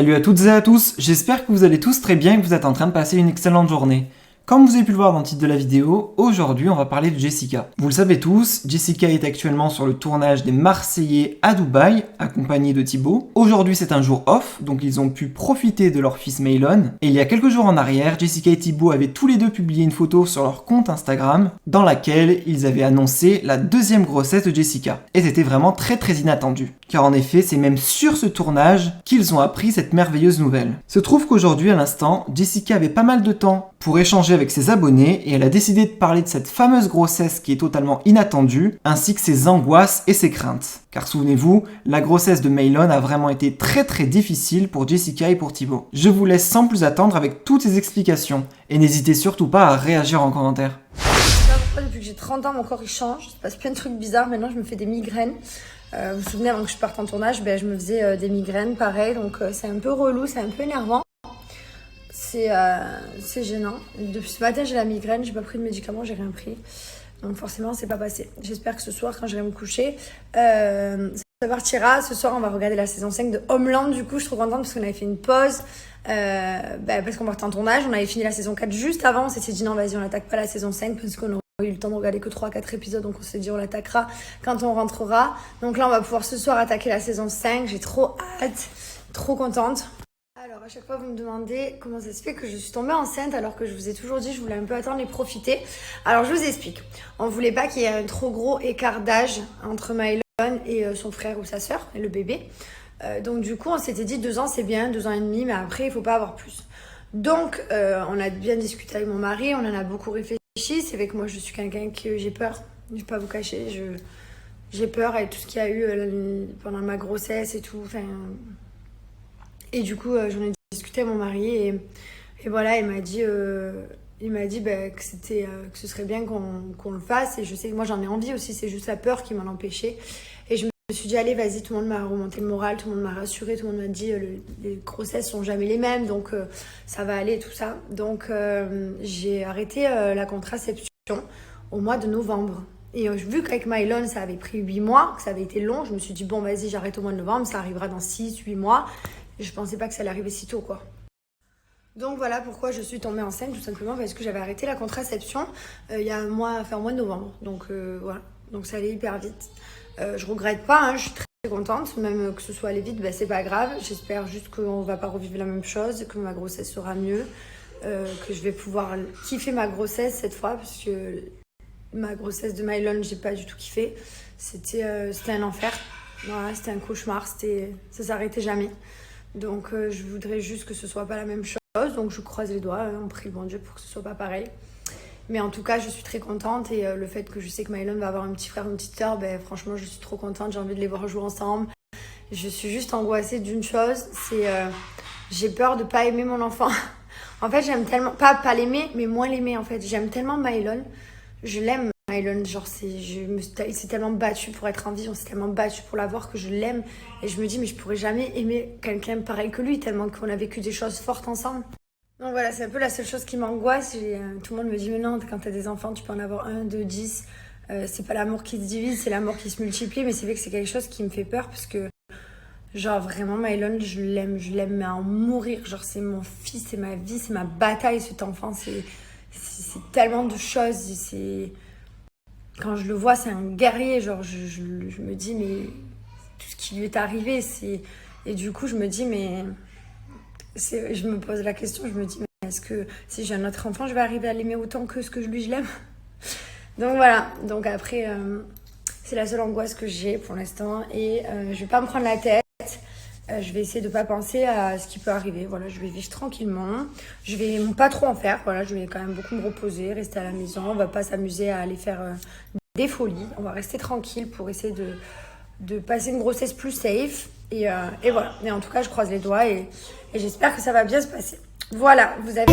Salut à toutes et à tous, j'espère que vous allez tous très bien et que vous êtes en train de passer une excellente journée. Comme vous avez pu le voir dans le titre de la vidéo, aujourd'hui on va parler de Jessica. Vous le savez tous, Jessica est actuellement sur le tournage des Marseillais à Dubaï, accompagnée de Thibaut. Aujourd'hui c'est un jour off, donc ils ont pu profiter de leur fils Maylon. Et il y a quelques jours en arrière, Jessica et Thibaut avaient tous les deux publié une photo sur leur compte Instagram, dans laquelle ils avaient annoncé la deuxième grossesse de Jessica. Et c'était vraiment très inattendu. Car en effet, c'est même sur ce tournage qu'ils ont appris cette merveilleuse nouvelle. Se trouve qu'aujourd'hui, à l'instant, Jessica avait pas mal de temps pour échanger avec ses abonnés et elle a décidé de parler de cette fameuse grossesse qui est totalement inattendue, ainsi que ses angoisses et ses craintes. Car souvenez-vous, la grossesse de Maylon a vraiment été très difficile pour Jessica et pour Thibaut. Je vous laisse sans plus attendre avec toutes ces explications et n'hésitez surtout pas à réagir en commentaire. Depuis que j'ai 30 ans, mon corps il change, il se passe plein de trucs bizarres, maintenant je me fais des migraines. Vous vous souvenez, avant que je parte en tournage, je me faisais des migraines, pareil, donc c'est un peu relou, c'est un peu énervant. C'est gênant. Depuis ce matin, j'ai la migraine, j'ai pas pris de médicaments, j'ai rien pris. Donc forcément, c'est pas passé. J'espère que ce soir, quand j'irai me coucher, ça partira. Ce soir, on va regarder la saison 5 de Homeland. Du coup, je suis trop contente parce qu'on avait fait une pause. Parce qu'on partait en tournage. On avait fini la saison 4 juste avant. On s'était dit non, vas-y, on n'attaque pas la saison 5 parce qu'on aurait eu le temps de regarder que 3-4 épisodes. Donc on s'est dit on l'attaquera quand on rentrera. Donc là, on va pouvoir ce soir attaquer la saison 5. J'ai trop hâte, trop contente. Alors à chaque fois vous me demandez comment ça se fait que je suis tombée enceinte alors que je vous ai toujours dit que je voulais un peu attendre et profiter. Alors je vous explique. On voulait pas qu'il y ait un trop gros écart d'âge entre Maylon et son frère ou sa soeur et le bébé. Donc du coup on s'était dit 2 ans c'est bien, 2 ans et demi, mais après il faut pas avoir plus. Donc on a bien discuté avec mon mari, on en a beaucoup réfléchi. C'est vrai que moi je suis quelqu'un que j'ai peur, je vais pas vous cacher, j'ai peur avec tout ce qu'il y a eu pendant ma grossesse et tout. Et du coup, j'en ai discuté avec mon mari et voilà, il m'a dit que c'était que ce serait bien qu'on le fasse. Et je sais que moi, j'en ai envie aussi, c'est juste la peur qui m'en empêchait. Et je me suis dit, allez, vas-y, tout le monde m'a remonté le moral, tout le monde m'a rassuré, tout le monde m'a dit, les grossesses sont jamais les mêmes, donc ça va aller, tout ça. Donc, j'ai arrêté la contraception au mois de novembre. Et vu qu'avec Maylon, ça avait pris 8 mois, que ça avait été long, je me suis dit, bon, vas-y, j'arrête au mois de novembre, ça arrivera dans 6-8 mois. Je pensais pas que ça allait arriver si tôt, quoi. Donc voilà pourquoi je suis tombée enceinte, tout simplement parce que j'avais arrêté la contraception il y a un mois, au mois de novembre. Donc voilà, donc ça allait hyper vite. Je regrette pas, hein, je suis très contente, même que ce soit allé vite, c'est pas grave. J'espère juste qu'on va pas revivre la même chose, que ma grossesse sera mieux, que je vais pouvoir kiffer ma grossesse cette fois, parce que ma grossesse de Maylon, j'ai pas du tout kiffé. C'était un enfer, voilà, c'était un cauchemar, ça s'arrêtait jamais. Donc je voudrais juste que ce soit pas la même chose, donc je croise les doigts, on prie le bon Dieu pour que ce soit pas pareil. Mais en tout cas je suis très contente et le fait que je sais que Maylon va avoir un petit frère, une petite sœur, franchement je suis trop contente, j'ai envie de les voir jouer ensemble. Je suis juste angoissée d'une chose, c'est j'ai peur de pas aimer mon enfant. En fait j'aime tellement, pas l'aimer, mais moins l'aimer en fait. J'aime tellement Maylon, je l'aime. Maylon, genre il s'est tellement battu pour être en vie, on s'est tellement battu pour l'avoir que je l'aime et je me dis mais je pourrais jamais aimer quelqu'un pareil que lui tellement qu'on a vécu des choses fortes ensemble. Donc voilà, c'est un peu la seule chose qui m'angoisse. Tout le monde me dit mais non, quand t'as des enfants tu peux en avoir 1, 2, 10, c'est pas l'amour qui se divise, c'est l'amour qui se multiplie, mais c'est vrai que c'est quelque chose qui me fait peur parce que genre vraiment Maylon, je l'aime mais à en mourir, genre c'est mon fils, c'est ma vie, c'est ma bataille cet enfant, c'est tellement de choses, quand je le vois, c'est un guerrier, genre je me dis mais tout ce qui lui est arrivé, et du coup je me dis mais je me pose la question, je me dis mais est-ce que si j'ai un autre enfant, je vais arriver à l'aimer autant que ce que je l'aime? Donc voilà, donc après c'est la seule angoisse que j'ai pour l'instant et je vais pas me prendre la tête. Je vais essayer de pas penser à ce qui peut arriver. Voilà, je vais vivre tranquillement. Je vais pas trop en faire. Voilà, je vais quand même beaucoup me reposer, rester à la maison. On va pas s'amuser à aller faire des folies. On va rester tranquille pour essayer de passer une grossesse plus safe. Et voilà. Mais en tout cas, je croise les doigts et j'espère que ça va bien se passer. Voilà, vous avez...